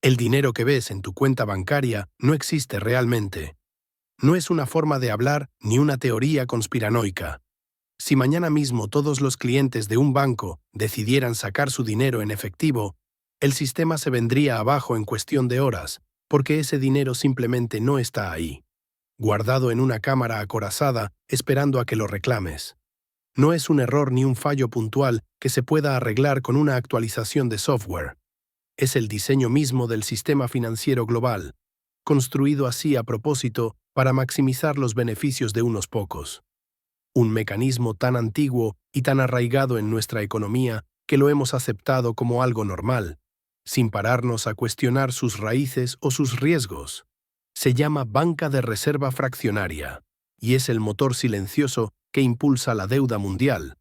El dinero que ves en tu cuenta bancaria no existe realmente. No es una forma de hablar ni una teoría conspiranoica. Si mañana mismo todos los clientes de un banco decidieran sacar su dinero en efectivo, el sistema se vendría abajo en cuestión de horas, porque ese dinero simplemente no está ahí, guardado en una cámara acorazada esperando a que lo reclames. No es un error ni un fallo puntual que se pueda arreglar con una actualización de software. Es el diseño mismo del sistema financiero global, construido así a propósito para maximizar los beneficios de unos pocos. Un mecanismo tan antiguo y tan arraigado en nuestra economía que lo hemos aceptado como algo normal, sin pararnos a cuestionar sus raíces o sus riesgos. Se llama banca de reserva fraccionaria, y es el motor silencioso que impulsa la deuda mundial,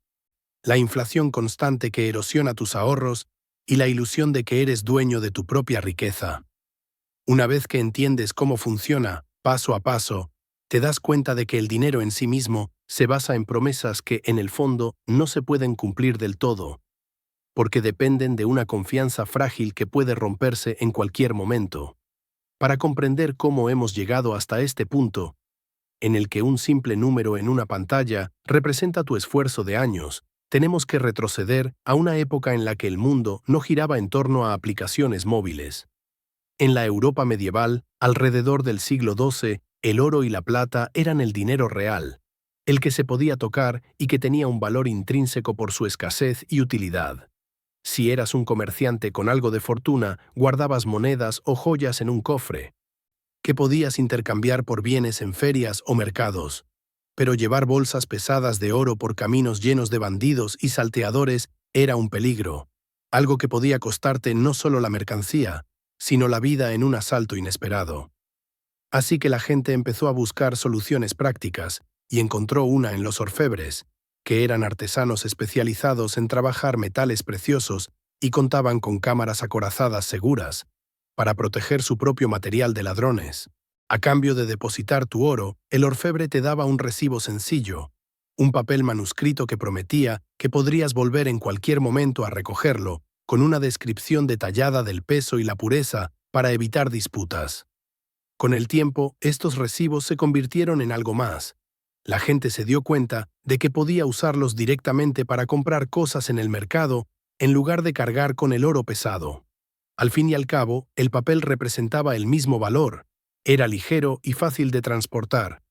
la inflación constante que erosiona tus ahorros y la ilusión de que eres dueño de tu propia riqueza. Una vez que entiendes cómo funciona, paso a paso, te das cuenta de que el dinero en sí mismo se basa en promesas que, en el fondo, no se pueden cumplir del todo, porque dependen de una confianza frágil que puede romperse en cualquier momento. Para comprender cómo hemos llegado hasta este punto, en el que un simple número en una pantalla representa tu esfuerzo de años, tenemos que retroceder a una época en la que el mundo no giraba en torno a aplicaciones móviles. En la Europa medieval, alrededor del siglo XII, el oro y la plata eran el dinero real, el que se podía tocar y que tenía un valor intrínseco por su escasez y utilidad. Si eras un comerciante con algo de fortuna, guardabas monedas o joyas en un cofre, que podías intercambiar por bienes en ferias o mercados. Pero llevar bolsas pesadas de oro por caminos llenos de bandidos y salteadores era un peligro, algo que podía costarte no solo la mercancía, sino la vida en un asalto inesperado. Así que la gente empezó a buscar soluciones prácticas y encontró una en los orfebres, que eran artesanos especializados en trabajar metales preciosos y contaban con cámaras acorazadas seguras para proteger su propio material de ladrones. A cambio de depositar tu oro, el orfebre te daba un recibo sencillo, un papel manuscrito que prometía que podrías volver en cualquier momento a recogerlo, con una descripción detallada del peso y la pureza para evitar disputas. Con el tiempo, estos recibos se convirtieron en algo más. La gente se dio cuenta de que podía usarlos directamente para comprar cosas en el mercado en lugar de cargar con el oro pesado. Al fin y al cabo, el papel representaba el mismo valor, era ligero y fácil de transportar,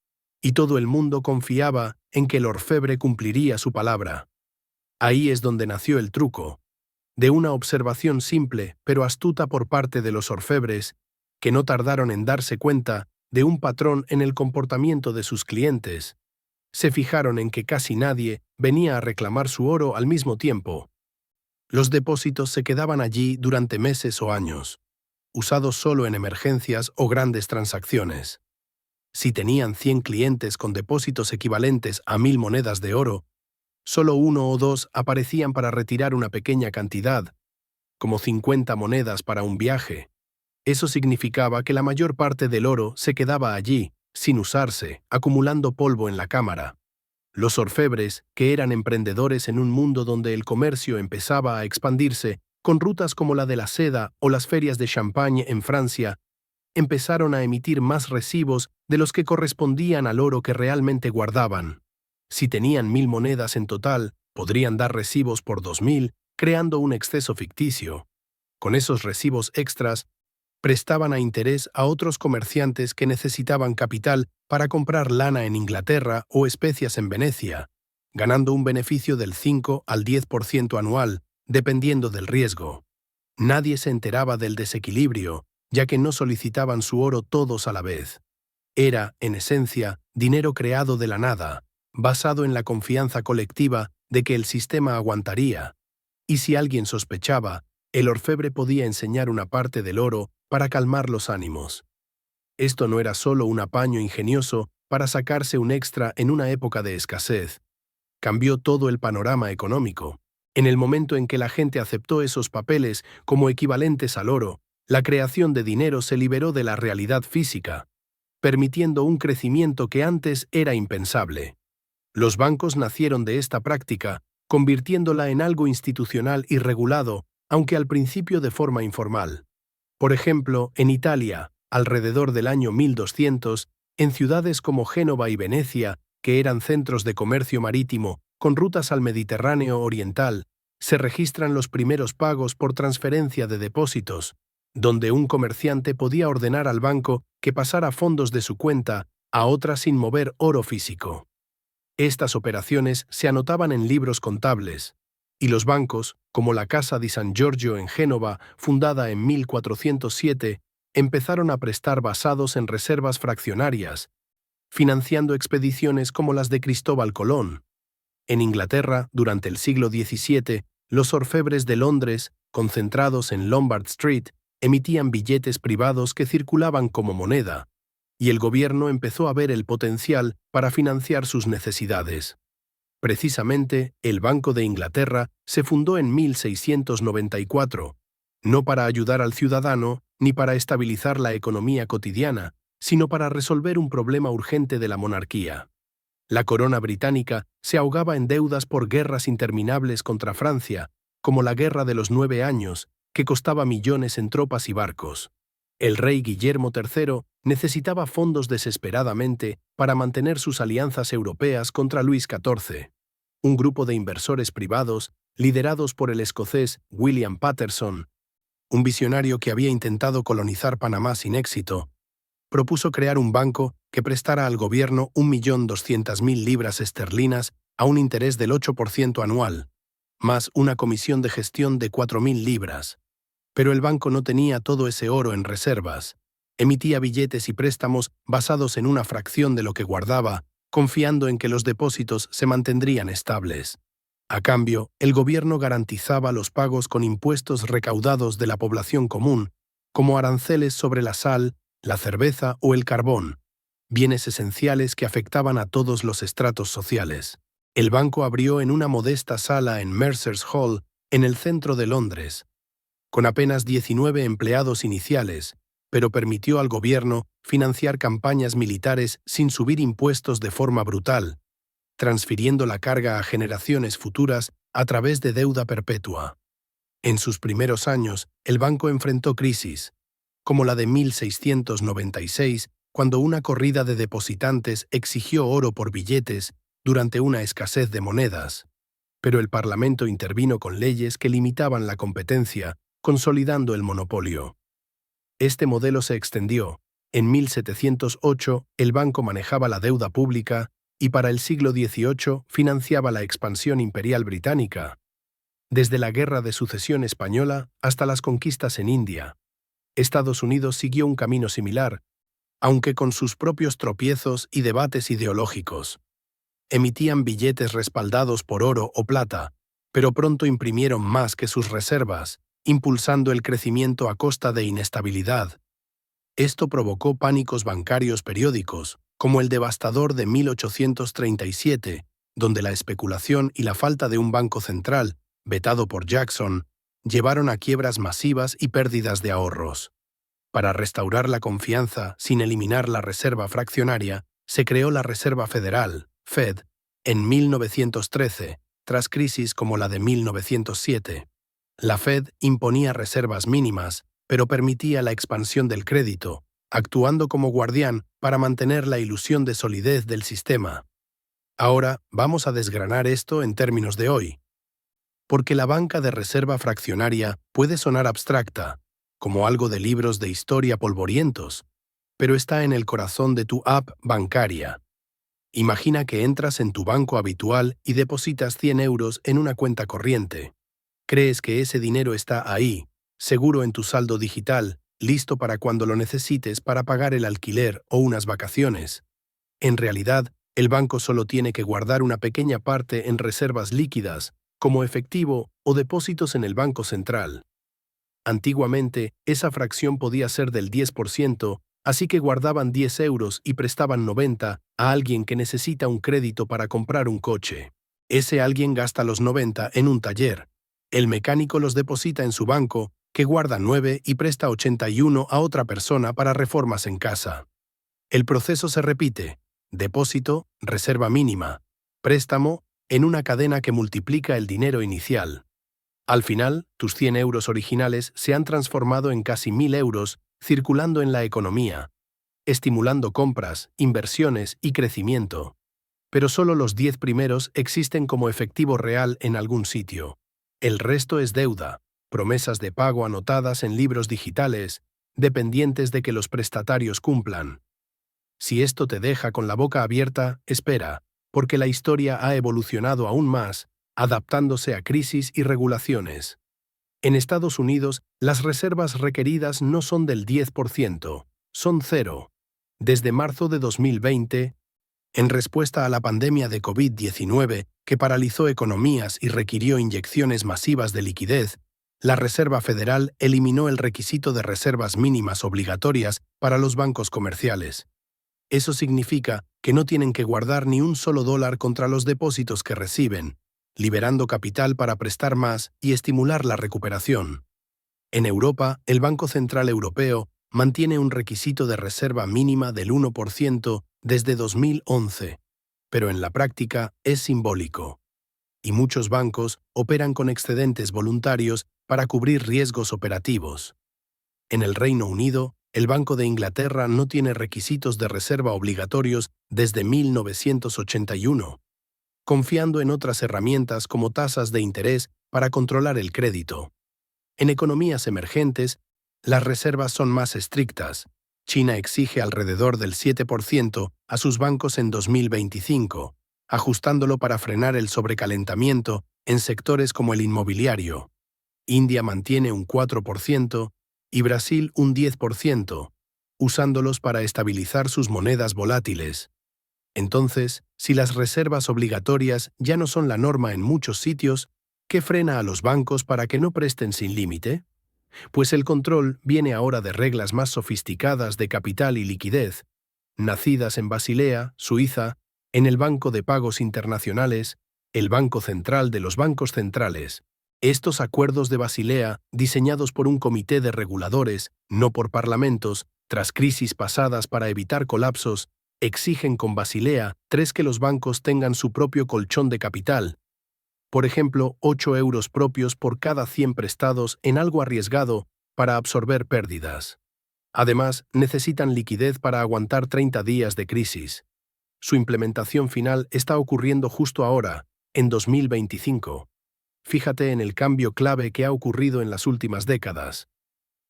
y todo el mundo confiaba en que el orfebre cumpliría su palabra. Ahí es donde nació el truco, de una observación simple pero astuta por parte de los orfebres, que no tardaron en darse cuenta de un patrón en el comportamiento de sus clientes. Se fijaron en que casi nadie venía a reclamar su oro al mismo tiempo. Los depósitos se quedaban allí durante meses o años, usados solo en emergencias o grandes transacciones. Si tenían 100 clientes con depósitos equivalentes a 1000 monedas de oro, solo uno o dos aparecían para retirar una pequeña cantidad, como 50 monedas para un viaje. Eso significaba que la mayor parte del oro se quedaba allí, sin usarse, acumulando polvo en la cámara. Los orfebres, que eran emprendedores en un mundo donde el comercio empezaba a expandirse, con rutas como la de la seda o las ferias de Champagne en Francia, empezaron a emitir más recibos de los que correspondían al oro que realmente guardaban. Si tenían 1000 monedas en total, podrían dar recibos por 2000, creando un exceso ficticio. Con esos recibos extras, prestaban a interés a otros comerciantes que necesitaban capital para comprar lana en Inglaterra o especias en Venecia, ganando un beneficio del 5 al 10% anual, dependiendo del riesgo. Nadie se enteraba del desequilibrio, ya que no solicitaban su oro todos a la vez. Era, en esencia, dinero creado de la nada, basado en la confianza colectiva de que el sistema aguantaría. Y si alguien sospechaba, el orfebre podía enseñar una parte del oro para calmar los ánimos. Esto no era solo un apaño ingenioso para sacarse un extra en una época de escasez. Cambió todo el panorama económico. En el momento en que la gente aceptó esos papeles como equivalentes al oro, la creación de dinero se liberó de la realidad física, permitiendo un crecimiento que antes era impensable. Los bancos nacieron de esta práctica, convirtiéndola en algo institucional y regulado, aunque al principio de forma informal. Por ejemplo, en Italia, alrededor del año 1200, en ciudades como Génova y Venecia, que eran centros de comercio marítimo con rutas al Mediterráneo oriental, se registran los primeros pagos por transferencia de depósitos, donde un comerciante podía ordenar al banco que pasara fondos de su cuenta a otra sin mover oro físico. Estas operaciones se anotaban en libros contables, y los bancos, como la Casa di San Giorgio en Génova, fundada en 1407, empezaron a prestar basados en reservas fraccionarias, financiando expediciones como las de Cristóbal Colón. En Inglaterra, durante el siglo XVII, los orfebres de Londres, concentrados en Lombard Street, emitían billetes privados que circulaban como moneda, y el gobierno empezó a ver el potencial para financiar sus necesidades. Precisamente, el Banco de Inglaterra se fundó en 1694, no para ayudar al ciudadano ni para estabilizar la economía cotidiana, sino para resolver un problema urgente de la monarquía. La corona británica se ahogaba en deudas por guerras interminables contra Francia, como la Guerra de los 9 años, que costaba millones en tropas y barcos. El rey Guillermo III necesitaba fondos desesperadamente para mantener sus alianzas europeas contra Luis XIV. Un grupo de inversores privados, liderados por el escocés William Paterson, un visionario que había intentado colonizar Panamá sin éxito, propuso crear un banco que prestara al gobierno 1.200.000 libras esterlinas a un interés del 8% anual, más una comisión de gestión de 4.000 libras. Pero el banco no tenía todo ese oro en reservas. Emitía billetes y préstamos basados en una fracción de lo que guardaba, confiando en que los depósitos se mantendrían estables. A cambio, el gobierno garantizaba los pagos con impuestos recaudados de la población común, como aranceles sobre la sal, la cerveza o el carbón, bienes esenciales que afectaban a todos los estratos sociales. El banco abrió en una modesta sala en Mercer's Hall, en el centro de Londres, con apenas 19 empleados iniciales, pero permitió al gobierno financiar campañas militares sin subir impuestos de forma brutal, transfiriendo la carga a generaciones futuras a través de deuda perpetua. En sus primeros años, el banco enfrentó crisis, como la de 1696, cuando una corrida de depositantes exigió oro por billetes durante una escasez de monedas. Pero el Parlamento intervino con leyes que limitaban la competencia, consolidando el monopolio. Este modelo se extendió. En 1708, el banco manejaba la deuda pública y para el siglo XVIII financiaba la expansión imperial británica, desde la Guerra de Sucesión Española hasta las conquistas en India. Estados Unidos siguió un camino similar, aunque con sus propios tropiezos y debates ideológicos. Emitían billetes respaldados por oro o plata, pero pronto imprimieron más que sus reservas, impulsando el crecimiento a costa de inestabilidad. Esto provocó pánicos bancarios periódicos, como el devastador de 1837, donde la especulación y la falta de un banco central, vetado por Jackson, llevaron a quiebras masivas y pérdidas de ahorros. Para restaurar la confianza sin eliminar la reserva fraccionaria, se creó la Reserva Federal, Fed, en 1913, tras crisis como la de 1907. La Fed imponía reservas mínimas, pero permitía la expansión del crédito, actuando como guardián para mantener la ilusión de solidez del sistema. Ahora vamos a desgranar esto en términos de hoy. Porque la banca de reserva fraccionaria puede sonar abstracta, como algo de libros de historia polvorientos, pero está en el corazón de tu app bancaria. Imagina que entras en tu banco habitual y depositas 100 euros en una cuenta corriente. Crees que ese dinero está ahí, seguro en tu saldo digital, listo para cuando lo necesites para pagar el alquiler o unas vacaciones. En realidad, el banco solo tiene que guardar una pequeña parte en reservas líquidas, como efectivo o depósitos en el Banco Central. Antiguamente, esa fracción podía ser del 10%, así que guardaban 10 euros y prestaban 90 a alguien que necesita un crédito para comprar un coche. Ese alguien gasta los 90 en un taller. El mecánico los deposita en su banco, que guarda 9 y presta 81 a otra persona para reformas en casa. El proceso se repite: depósito, reserva mínima, préstamo, en una cadena que multiplica el dinero inicial. Al final, tus 100 euros originales se han transformado en casi 1.000 euros circulando en la economía, estimulando compras, inversiones y crecimiento. Pero solo los 10 primeros existen como efectivo real en algún sitio. El resto es deuda, promesas de pago anotadas en libros digitales, dependientes de que los prestatarios cumplan. Si esto te deja con la boca abierta, espera, porque la historia ha evolucionado aún más, adaptándose a crisis y regulaciones. En Estados Unidos, las reservas requeridas no son del 10%, son cero. Desde marzo de 2020, en respuesta a la pandemia de COVID-19, que paralizó economías y requirió inyecciones masivas de liquidez, la Reserva Federal eliminó el requisito de reservas mínimas obligatorias para los bancos comerciales. Eso significa que no tienen que guardar ni un solo dólar contra los depósitos que reciben, liberando capital para prestar más y estimular la recuperación. En Europa, el Banco Central Europeo mantiene un requisito de reserva mínima del 1% desde 2011, pero en la práctica es simbólico. Y muchos bancos operan con excedentes voluntarios para cubrir riesgos operativos. En el Reino Unido, el Banco de Inglaterra no tiene requisitos de reserva obligatorios desde 1981, confiando en otras herramientas como tasas de interés para controlar el crédito. En economías emergentes, las reservas son más estrictas. China exige alrededor del 7% a sus bancos en 2025, ajustándolo para frenar el sobrecalentamiento en sectores como el inmobiliario. India mantiene un 4% y Brasil un 10%, usándolos para estabilizar sus monedas volátiles. Entonces, si las reservas obligatorias ya no son la norma en muchos sitios, ¿qué frena a los bancos para que no presten sin límite? Pues el control viene ahora de reglas más sofisticadas de capital y liquidez, nacidas en Basilea, Suiza, en el Banco de Pagos Internacionales, el Banco Central de los Bancos Centrales. Estos acuerdos de Basilea, diseñados por un comité de reguladores, no por parlamentos, tras crisis pasadas para evitar colapsos, exigen con Basilea III que los bancos tengan su propio colchón de capital, por ejemplo, 8 euros propios por cada 100 prestados en algo arriesgado para absorber pérdidas. Además, necesitan liquidez para aguantar 30 días de crisis. Su implementación final está ocurriendo justo ahora, en 2025. Fíjate en el cambio clave que ha ocurrido en las últimas décadas.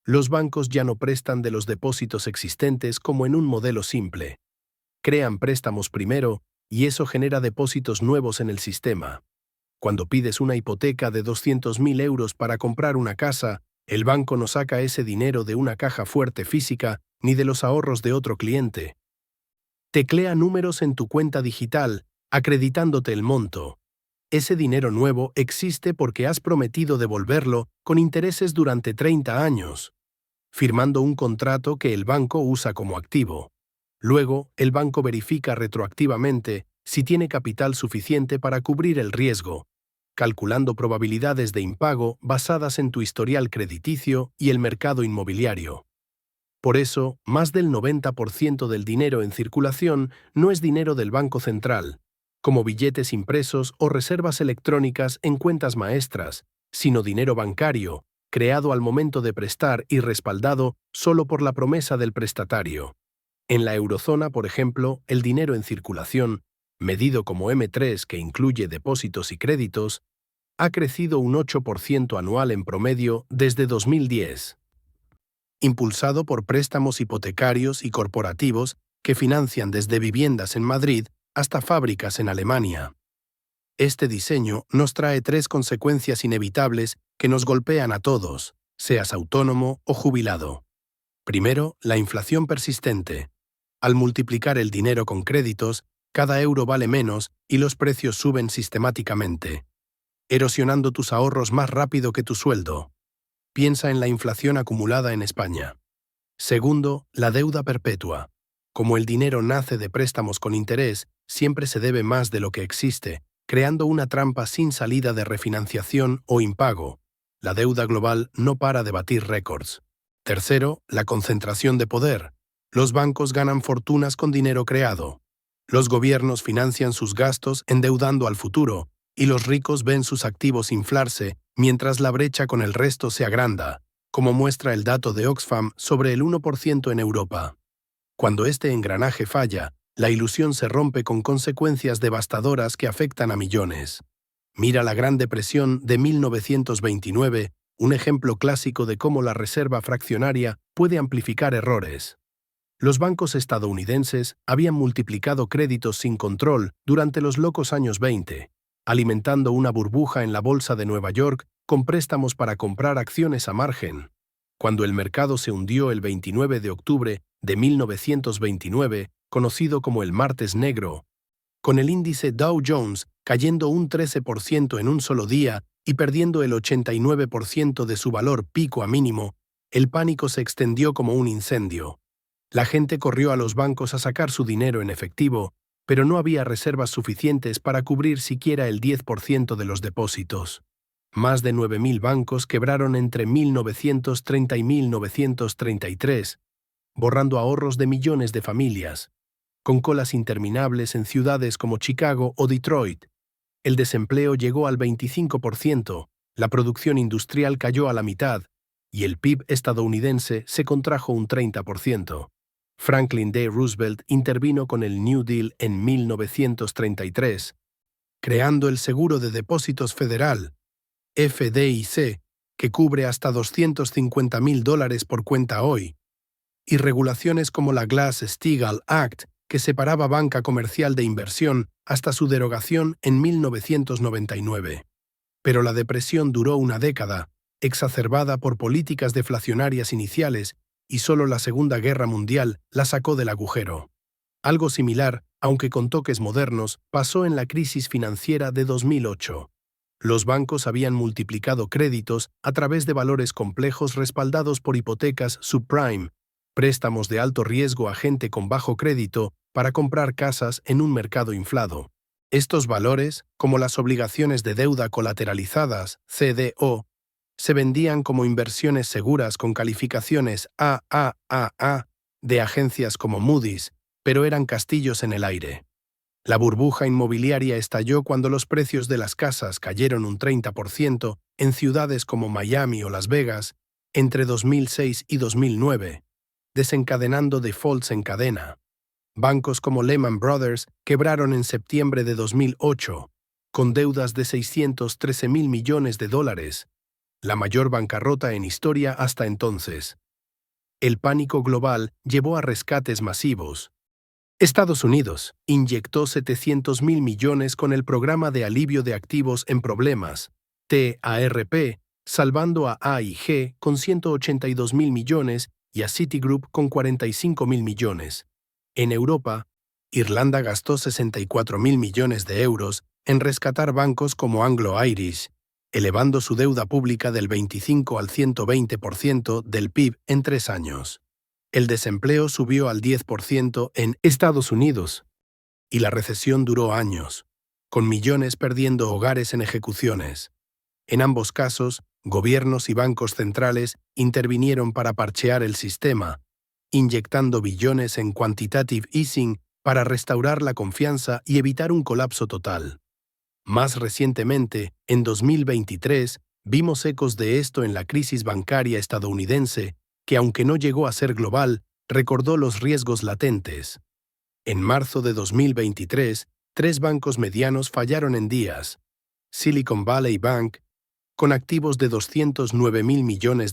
Los bancos ya no prestan de los depósitos existentes como en un modelo simple. Crean préstamos primero y eso genera depósitos nuevos en el sistema. Cuando pides una hipoteca de 200.000 euros para comprar una casa, el banco no saca ese dinero de una caja fuerte física ni de los ahorros de otro cliente. Teclea números en tu cuenta digital, acreditándote el monto. Ese dinero nuevo existe porque has prometido devolverlo con intereses durante 30 años, firmando un contrato que el banco usa como activo. Luego, el banco verifica retroactivamente si tiene capital suficiente para cubrir el riesgo, calculando probabilidades de impago basadas en tu historial crediticio y el mercado inmobiliario. Por eso, más del 90% del dinero en circulación no es dinero del Banco Central, como billetes impresos o reservas electrónicas en cuentas maestras, sino dinero bancario, creado al momento de prestar y respaldado solo por la promesa del prestatario. En la eurozona, por ejemplo, el dinero en circulación, medido como M3 que incluye depósitos y créditos, ha crecido un 8% anual en promedio desde 2010, impulsado por préstamos hipotecarios y corporativos que financian desde viviendas en Madrid hasta fábricas en Alemania. Este diseño nos trae 3 consecuencias inevitables que nos golpean a todos, seas autónomo o jubilado. Primero, la inflación persistente. Al multiplicar el dinero con créditos, cada euro vale menos y los precios suben sistemáticamente, erosionando tus ahorros más rápido que tu sueldo. Piensa en la inflación acumulada en España. Segundo, la deuda perpetua. Como el dinero nace de préstamos con interés, siempre se debe más de lo que existe, creando una trampa sin salida de refinanciación o impago. La deuda global no para de batir récords. Tercero, la concentración de poder. Los bancos ganan fortunas con dinero creado. Los gobiernos financian sus gastos endeudando al futuro, y los ricos ven sus activos inflarse mientras la brecha con el resto se agranda, como muestra el dato de Oxfam sobre el 1% en Europa. Cuando este engranaje falla, la ilusión se rompe con consecuencias devastadoras que afectan a millones. Mira la Gran Depresión de 1929, un ejemplo clásico de cómo la reserva fraccionaria puede amplificar errores. Los bancos estadounidenses habían multiplicado créditos sin control durante los locos años 20, alimentando una burbuja en la bolsa de Nueva York con préstamos para comprar acciones a margen. Cuando el mercado se hundió el 29 de octubre de 1929, conocido como el Martes Negro, con el índice Dow Jones cayendo un 13% en un solo día y perdiendo el 89% de su valor pico a mínimo, el pánico se extendió como un incendio. La gente corrió a los bancos a sacar su dinero en efectivo, pero no había reservas suficientes para cubrir siquiera el 10% de los depósitos. Más de 9.000 bancos quebraron entre 1930 y 1933, borrando ahorros de millones de familias, con colas interminables en ciudades como Chicago o Detroit. El desempleo llegó al 25%, la producción industrial cayó a la mitad, y el PIB estadounidense se contrajo un 30%. Franklin D. Roosevelt intervino con el New Deal en 1933, creando el Seguro de Depósitos Federal, FDIC, que cubre hasta $250.000 por cuenta hoy, y regulaciones como la Glass-Steagall Act, que separaba banca comercial de inversión hasta su derogación en 1999. Pero la depresión duró una década, exacerbada por políticas deflacionarias iniciales, y solo la Segunda Guerra Mundial la sacó del agujero. Algo similar, aunque con toques modernos, pasó en la crisis financiera de 2008. Los bancos habían multiplicado créditos a través de valores complejos respaldados por hipotecas subprime, préstamos de alto riesgo a gente con bajo crédito para comprar casas en un mercado inflado. Estos valores, como las obligaciones de deuda colateralizadas, CDO, se vendían como inversiones seguras con calificaciones AAA de agencias como Moody's, pero eran castillos en el aire. La burbuja inmobiliaria estalló cuando los precios de las casas cayeron un 30% en ciudades como Miami o Las Vegas entre 2006 y 2009, desencadenando defaults en cadena. Bancos como Lehman Brothers quebraron en septiembre de 2008, con deudas de $613.000 millones, la mayor bancarrota en historia hasta entonces. El pánico global llevó a rescates masivos. Estados Unidos inyectó $700.000 millones con el Programa de Alivio de Activos en Problemas, TARP, salvando a AIG con $182.000 millones y a Citigroup con $45.000 millones. En Europa, Irlanda gastó €64.000 millones en rescatar bancos como Anglo-Irish, elevando su deuda pública del 25 al 120% del PIB en 3 años. El desempleo subió al 10% en Estados Unidos, y la recesión duró años, con millones perdiendo hogares en ejecuciones. En ambos casos, gobiernos y bancos centrales intervinieron para parchear el sistema, inyectando billones en quantitative easing para restaurar la confianza y evitar un colapso total. Más recientemente, en 2023, vimos ecos de esto en la crisis bancaria estadounidense, que aunque no llegó a ser global, recordó los riesgos latentes. En marzo de 2023, 3 bancos medianos fallaron en días. Silicon Valley Bank, con activos de $209.000 millones,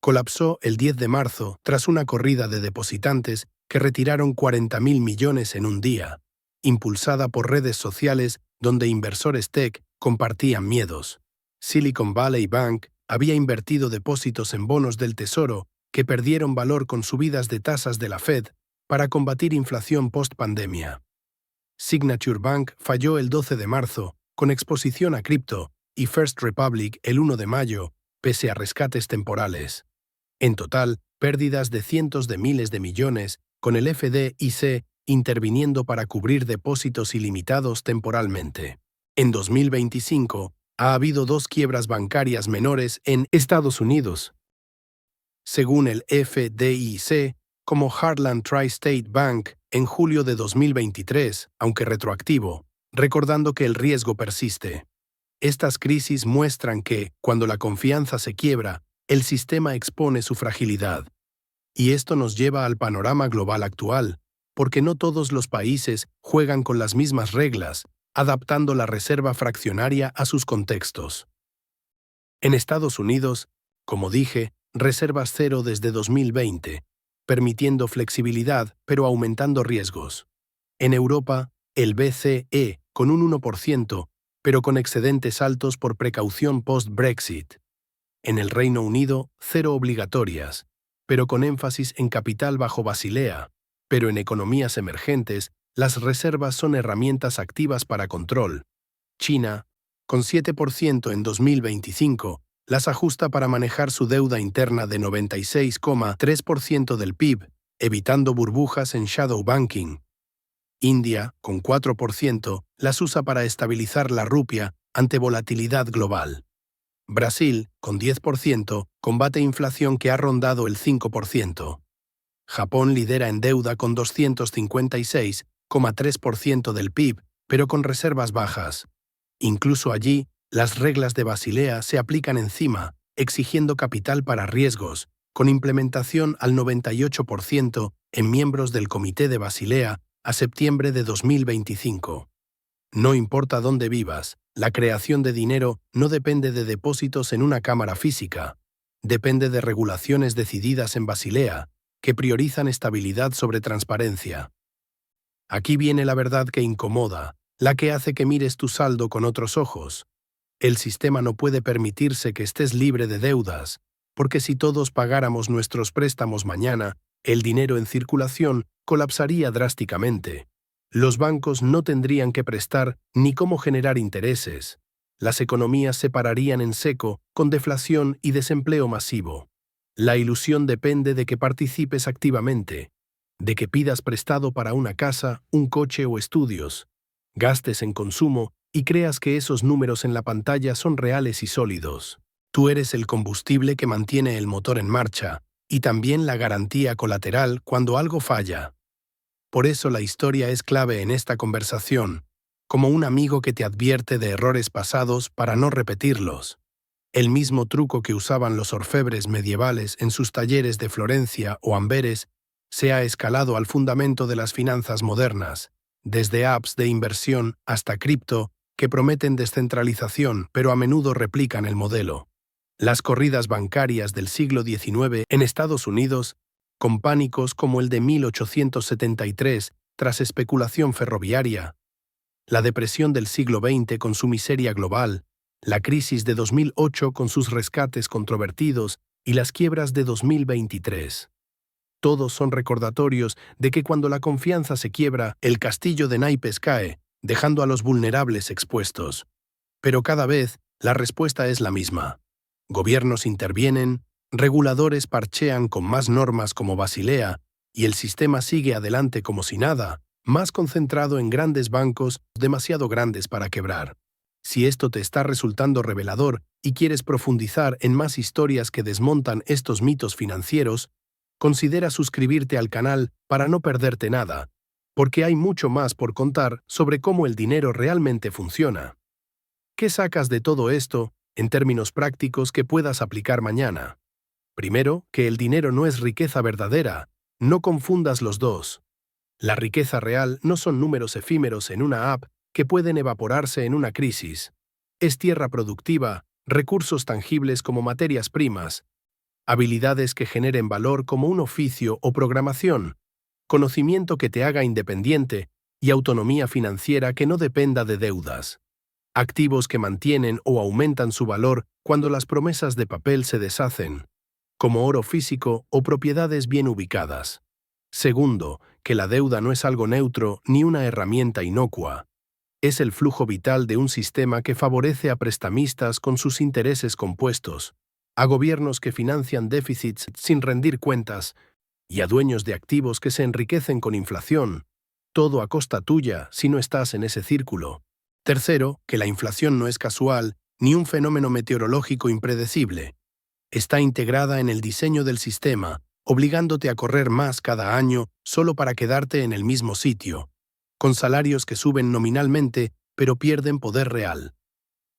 colapsó el 10 de marzo tras una corrida de depositantes que retiraron $40.000 millones en un día, impulsada por redes sociales donde inversores tech compartían miedos. Silicon Valley Bank había invertido depósitos en bonos del Tesoro que perdieron valor con subidas de tasas de la Fed para combatir inflación post-pandemia. Signature Bank falló el 12 de marzo, con exposición a cripto, y First Republic el 1 de mayo, pese a rescates temporales. En total, pérdidas de cientos de miles de millones, con el FDIC interviniendo para cubrir depósitos ilimitados temporalmente. En 2025, ha habido 2 quiebras bancarias menores en Estados Unidos. Según el FDIC, como Heartland Tri-State Bank en julio de 2023, aunque retroactivo, recordando que el riesgo persiste. Estas crisis muestran que, cuando la confianza se quiebra, el sistema expone su fragilidad. Y esto nos lleva al panorama global actual, porque no todos los países juegan con las mismas reglas, adaptando la reserva fraccionaria a sus contextos. En Estados Unidos, como dije, reservas cero desde 2020, permitiendo flexibilidad pero aumentando riesgos. En Europa, el BCE con un 1%, pero con excedentes altos por precaución post-Brexit. En el Reino Unido, cero obligatorias, pero con énfasis en capital bajo Basilea. Pero en economías emergentes, las reservas son herramientas activas para control. China, con 7% en 2025, las ajusta para manejar su deuda interna de 96,3% del PIB, evitando burbujas en shadow banking. India, con 4%, las usa para estabilizar la rupia ante volatilidad global. Brasil, con 10%, combate inflación que ha rondado el 5%. Japón lidera en deuda con 256,3% del PIB, pero con reservas bajas. Incluso allí, las reglas de Basilea se aplican encima, exigiendo capital para riesgos, con implementación al 98% en miembros del Comité de Basilea a septiembre de 2025. No importa dónde vivas, la creación de dinero no depende de depósitos en una cámara física, depende de regulaciones decididas en Basilea, que priorizan estabilidad sobre transparencia. Aquí viene la verdad que incomoda, la que hace que mires tu saldo con otros ojos. El sistema no puede permitirse que estés libre de deudas, porque si todos pagáramos nuestros préstamos mañana, el dinero en circulación colapsaría drásticamente. Los bancos no tendrían que prestar ni cómo generar intereses. Las economías se pararían en seco, con deflación y desempleo masivo. La ilusión depende de que participes activamente, de que pidas prestado para una casa, un coche o estudios, gastes en consumo y creas que esos números en la pantalla son reales y sólidos. Tú eres el combustible que mantiene el motor en marcha, y también la garantía colateral cuando algo falla. Por eso la historia es clave en esta conversación, como un amigo que te advierte de errores pasados para no repetirlos. El mismo truco que usaban los orfebres medievales en sus talleres de Florencia o Amberes se ha escalado al fundamento de las finanzas modernas, desde apps de inversión hasta cripto que prometen descentralización pero a menudo replican el modelo. Las corridas bancarias del siglo XIX en Estados Unidos, con pánicos como el de 1873 tras especulación ferroviaria, la depresión del siglo XX con su miseria global, la crisis de 2008 con sus rescates controvertidos y las quiebras de 2023. Todos son recordatorios de que cuando la confianza se quiebra, el castillo de naipes cae, dejando a los vulnerables expuestos. Pero cada vez, la respuesta es la misma. Gobiernos intervienen, reguladores parchean con más normas como Basilea, y el sistema sigue adelante como si nada, más concentrado en grandes bancos, demasiado grandes para quebrar. Si esto te está resultando revelador y quieres profundizar en más historias que desmontan estos mitos financieros, considera suscribirte al canal para no perderte nada, porque hay mucho más por contar sobre cómo el dinero realmente funciona. ¿Qué sacas de todo esto en términos prácticos que puedas aplicar mañana? Primero, que el dinero no es riqueza verdadera, no confundas los dos. La riqueza real no son números efímeros en una app que pueden evaporarse en una crisis. Es tierra productiva, recursos tangibles como materias primas, habilidades que generen valor como un oficio o programación, conocimiento que te haga independiente y autonomía financiera que no dependa de deudas. Activos que mantienen o aumentan su valor cuando las promesas de papel se deshacen, como oro físico o propiedades bien ubicadas. Segundo, que la deuda no es algo neutro ni una herramienta inocua. Es el flujo vital de un sistema que favorece a prestamistas con sus intereses compuestos, a gobiernos que financian déficits sin rendir cuentas y a dueños de activos que se enriquecen con inflación, todo a costa tuya si no estás en ese círculo. Tercero, que la inflación no es casual ni un fenómeno meteorológico impredecible. Está integrada en el diseño del sistema, obligándote a correr más cada año solo para quedarte en el mismo sitio, con salarios que suben nominalmente pero pierden poder real.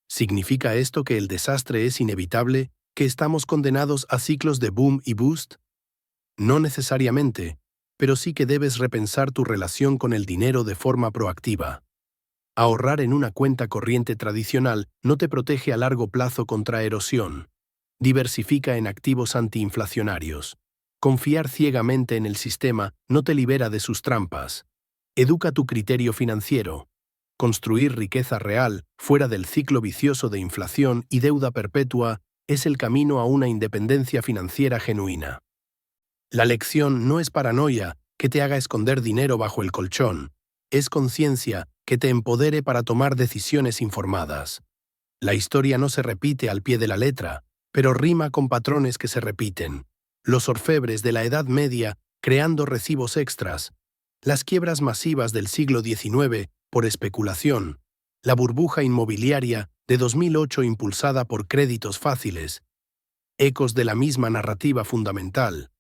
¿Significa esto que el desastre es inevitable, que estamos condenados a ciclos de boom y bust? No necesariamente, pero sí que debes repensar tu relación con el dinero de forma proactiva. Ahorrar en una cuenta corriente tradicional no te protege a largo plazo contra erosión. Diversifica en activos antiinflacionarios. Confiar ciegamente en el sistema no te libera de sus trampas. Educa tu criterio financiero. Construir riqueza real, fuera del ciclo vicioso de inflación y deuda perpetua, es el camino a una independencia financiera genuina. La lección no es paranoia que te haga esconder dinero bajo el colchón. Es conciencia que te empodere para tomar decisiones informadas. La historia no se repite al pie de la letra, pero rima con patrones que se repiten. Los orfebres de la Edad Media creando recibos extras, las quiebras masivas del siglo XIX por especulación, la burbuja inmobiliaria de 2008 impulsada por créditos fáciles, ecos de la misma narrativa fundamental,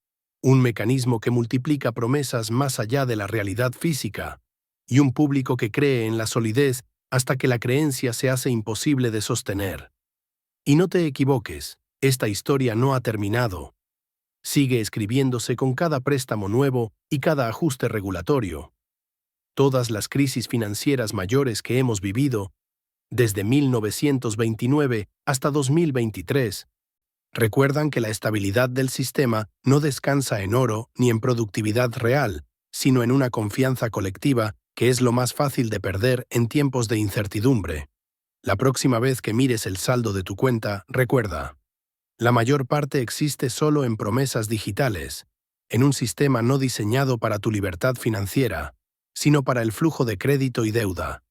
un mecanismo que multiplica promesas más allá de la realidad física, y un público que cree en la solidez hasta que la creencia se hace imposible de sostener. Y no te equivoques, esta historia no ha terminado. Sigue escribiéndose con cada préstamo nuevo y cada ajuste regulatorio. Todas las crisis financieras mayores que hemos vivido, desde 1929 hasta 2023, recuerdan que la estabilidad del sistema no descansa en oro ni en productividad real, sino en una confianza colectiva que es lo más fácil de perder en tiempos de incertidumbre. La próxima vez que mires el saldo de tu cuenta, recuerda, la mayor parte existe solo en promesas digitales, en un sistema no diseñado para tu libertad financiera, sino para el flujo de crédito y deuda.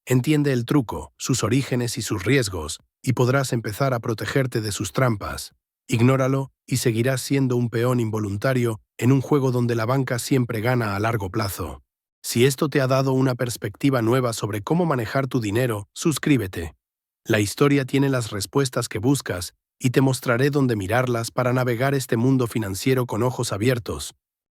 Entiende el truco, sus orígenes y sus riesgos, y podrás empezar a protegerte de sus trampas. Ignóralo y seguirás siendo un peón involuntario en un juego donde la banca siempre gana a largo plazo. Si esto te ha dado una perspectiva nueva sobre cómo manejar tu dinero, suscríbete. La historia tiene las respuestas que buscas y te mostraré dónde mirarlas para navegar este mundo financiero con ojos abiertos.